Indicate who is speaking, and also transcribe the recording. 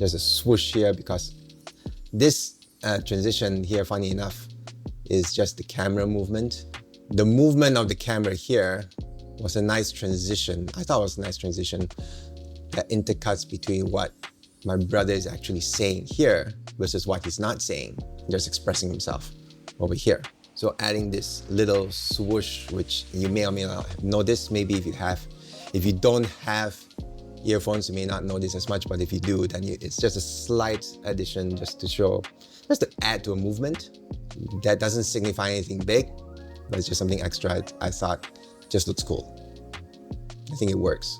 Speaker 1: There's a swoosh here because this transition here, funny enough, is just the camera movement. The movement of the camera here was a nice transition. I thought it was a nice transition that intercuts between what my brother is actually saying here versus what he's not saying, just expressing himself over here. So adding this little swoosh, which you may or may not have noticed, maybe if you have. If you don't have earphones, you may not notice as much, but if you do, then it's just a slight addition just to add to a movement. That doesn't signify anything big, but it's just something extra I thought just looks cool. I think it works.